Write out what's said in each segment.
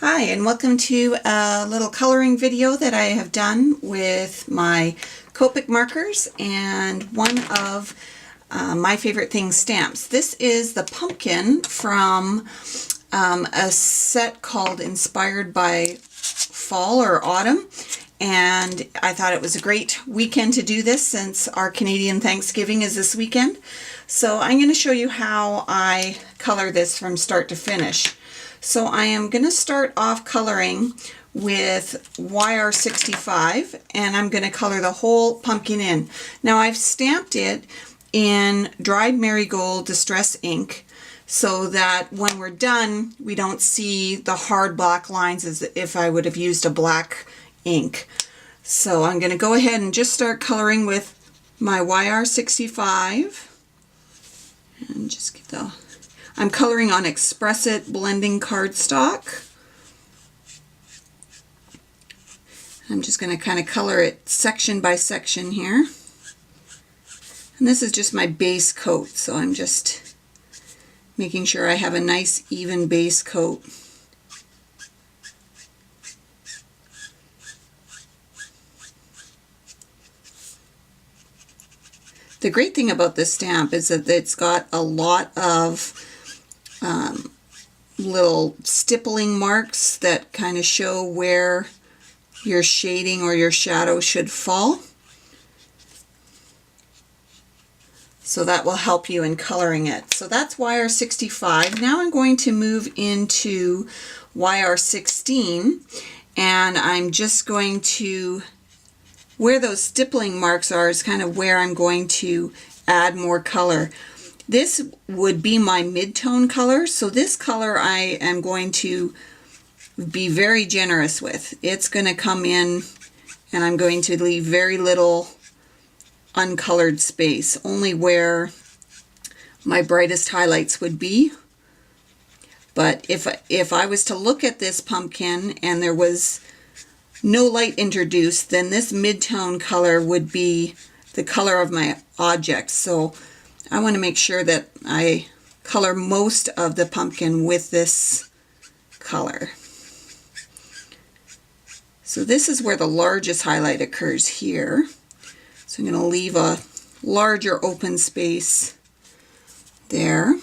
Hi, and welcome to a little coloring video that I have done with my Copic markers and one of my favorite things, stamps. This is the pumpkin from a set called Inspired by Fall or Autumn, and I thought it was a great weekend to do this since our Canadian Thanksgiving is this weekend. So I'm going to show you how I color this from start to finish. So I am going to start off coloring with YR65, and I'm going to color the whole pumpkin in. Now I've stamped it in dried marigold distress ink so that when we're done we don't see the hard black lines as if I would have used a black ink. So I'm going to go ahead and just start coloring with my YR65 and just get the I'm coloring on Express It blending cardstock. I'm just going to kind of color it section by section here. And this is just my base coat, so I'm just making sure I have a nice even base coat. The great thing about this stamp is that it's got a lot of little stippling marks that kind of show where your shading or your shadow should fall. So that will help you in coloring it. So that's YR65. Now I'm going to move into YR16, and I'm just going to, where those stippling marks are is kind of where I'm going to add more color. This would be my mid-tone color, so this color I am going to be very generous with. It's going to come in and I'm going to leave very little uncolored space, only where my brightest highlights would be. But if I was to look at this pumpkin and there was no light introduced, then this mid-tone color would be the color of my object. So I want to make sure that I color most of the pumpkin with this color. So this is where the largest highlight occurs here. So I'm going to leave a larger open space there.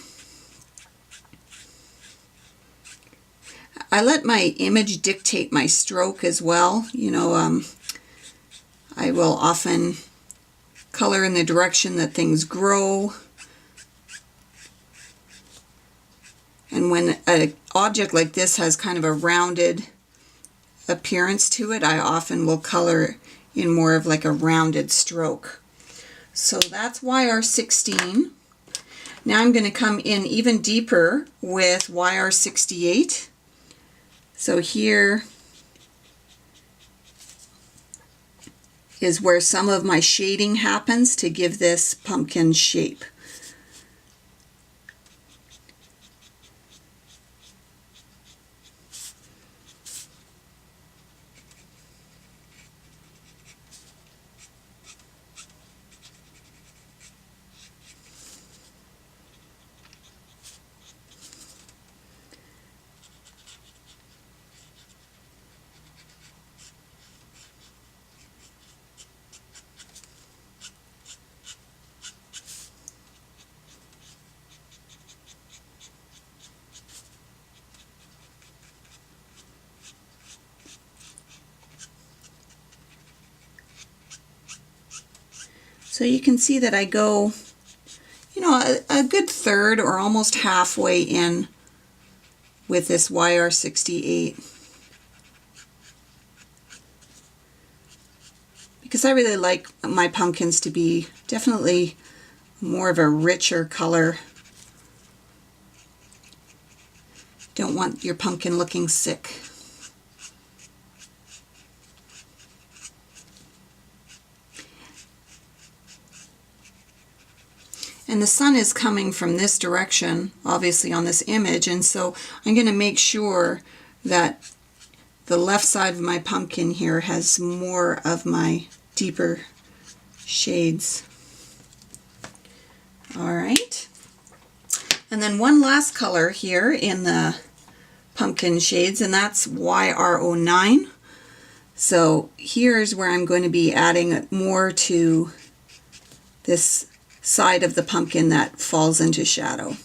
I let my image dictate my stroke as well. You know, I will often color in the direction that things grow. And when an object like this has kind of a rounded appearance to it, I often will color in more of like a rounded stroke. So that's YR16. Now I'm going to come in even deeper with YR68. So here is where some of my shading happens to give this pumpkin shape. So you can see that I go, you know, a good third or almost halfway in with this YR68. Because I really like my pumpkins to be definitely more of a richer color. Don't want your pumpkin looking sick. And the sun is coming from this direction, obviously on this image, and so I'm going to make sure that the left side of my pumpkin here has more of my deeper shades. All right. And then one last color here in the pumpkin shades, and that's YR09. So here's where I'm going to be adding more to this side of the pumpkin that falls into shadow.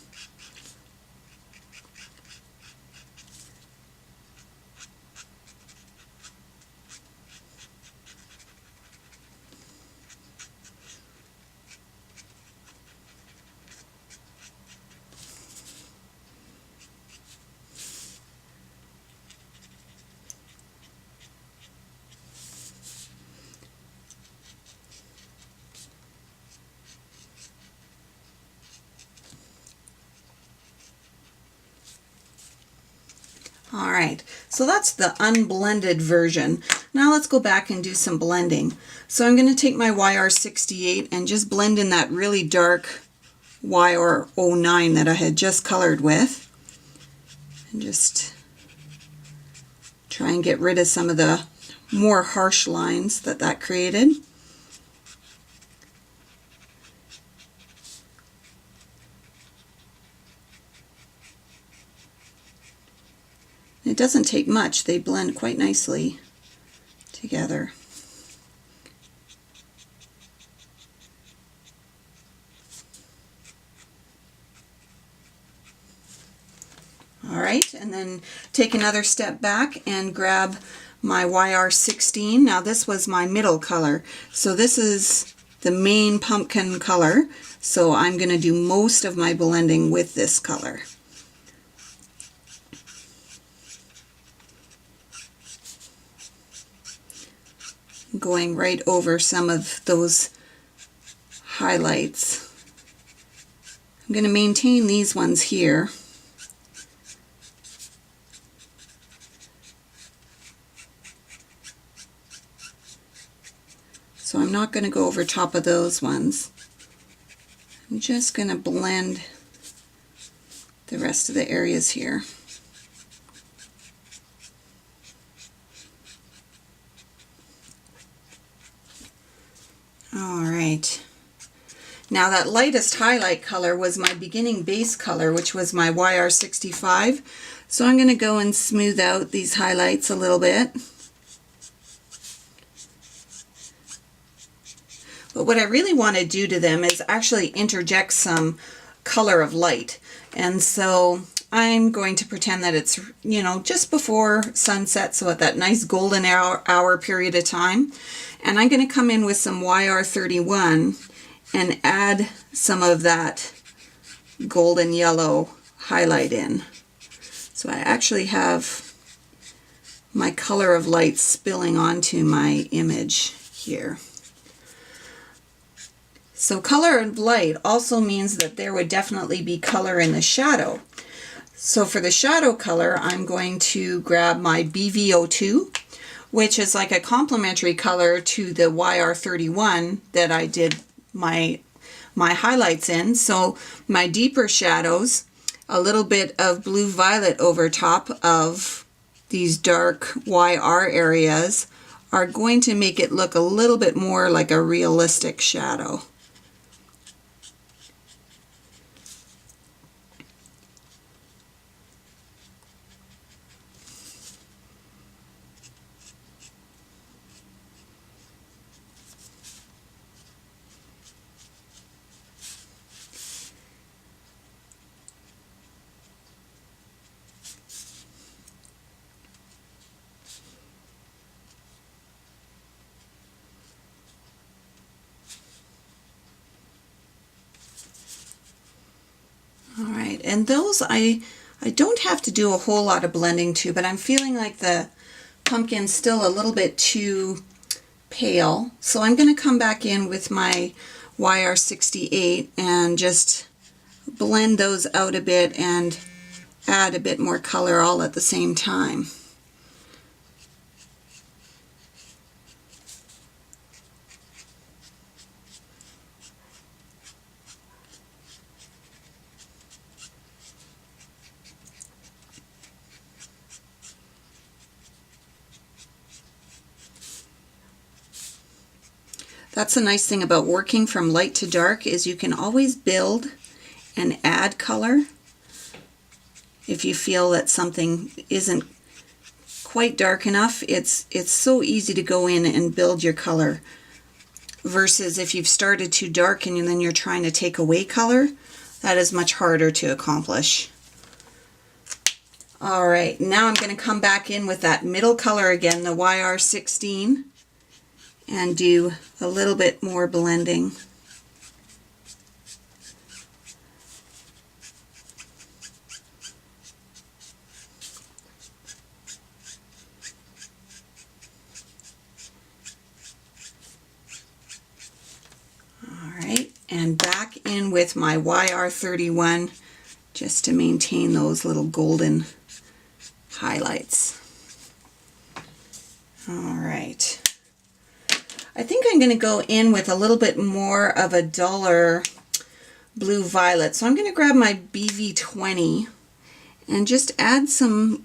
Alright, so that's the unblended version. Now let's go back and do some blending. So I'm going to take my YR68 and just blend in that really dark YR09 that I had just colored with. And just try and get rid of some of the more harsh lines that created. It doesn't take much, they blend quite nicely together. Alright, and then take another step back and grab my YR16. Now this was my middle color, so this is the main pumpkin color, so I'm going to do most of my blending with this color. Going right over some of those highlights. I'm going to maintain these ones here. So I'm not going to go over top of those ones. I'm just going to blend the rest of the areas here. Alright, now that lightest highlight color was my beginning base color, which was my YR65. So I'm going to go and smooth out these highlights a little bit. But what I really want to do to them is actually interject some color of light. And so I'm going to pretend that it's, you know, just before sunset, so at that nice golden hour period of time. And I'm going to come in with some YR31 and add some of that golden yellow highlight in. So I actually have my color of light spilling onto my image here. So color of light also means that there would definitely be color in the shadow. So for the shadow color, I'm going to grab my BV02, which is like a complementary color to the YR31 that I did my highlights in. So my deeper shadows, a little bit of blue violet over top of these dark YR areas, are going to make it look a little bit more like a realistic shadow. Alright, and those I don't have to do a whole lot of blending to, but I'm feeling like the pumpkin's still a little bit too pale. So I'm going to come back in with my YR68 and just blend those out a bit and add a bit more color all at the same time. That's the nice thing about working from light to dark, is you can always build and add color if you feel that something isn't quite dark enough. It's so easy to go in and build your color, versus if you've started too dark and then you're trying to take away color. That is much harder to accomplish. All right, now I'm going to come back in with that middle color again, the YR16, and do a little bit more blending. And back in with my YR31 just to maintain those little golden highlights. All right. I think I'm going to go in with a little bit more of a duller blue violet. So I'm going to grab my BV20 and just add some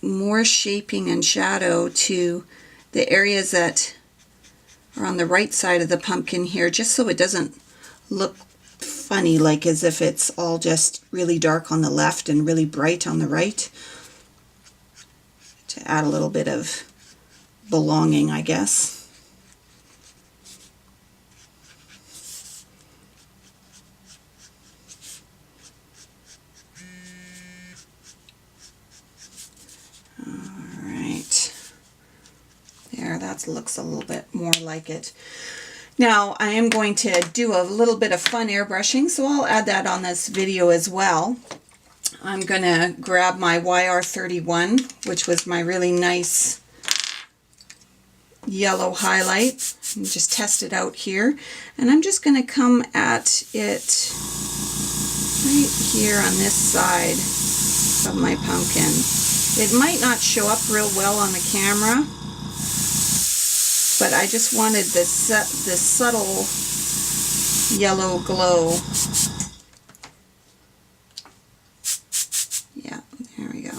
more shaping and shadow to the areas that are on the right side of the pumpkin here, just so it doesn't look funny, like as if it's all just really dark on the left and really bright on the right. To add a little bit of belonging, I guess. All right. There, that looks a little bit more like it. Now I am going to do a little bit of fun airbrushing, so I'll add that on this video as well. I'm going to grab my YR31, which was my really nice yellow highlight, and just test it out here. And I'm just going to come at it right here on this side of my pumpkin. It might not show up real well on the camera, but I just wanted this subtle yellow glow. Yeah, there we go.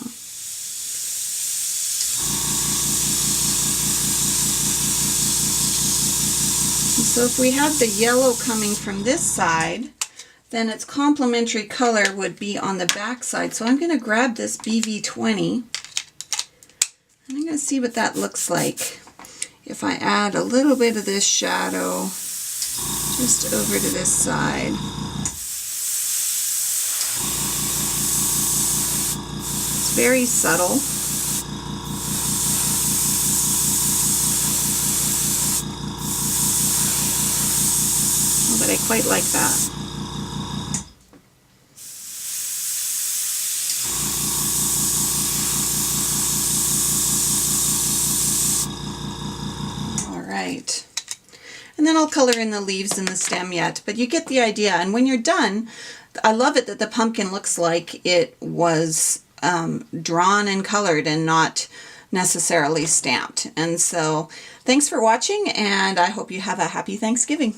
So if we have the yellow coming from this side, then its complementary color would be on the back side. So I'm going to grab this BV20 and I'm going to see what that looks like. If I add a little bit of this shadow just over to this side. It's very subtle. Oh, but I quite like that. Right. And then I'll color in the leaves and the stem yet, but you get the idea. And when you're done, I love it that the pumpkin looks like it was drawn and colored and not necessarily stamped. And so thanks for watching, and I hope you have a happy Thanksgiving.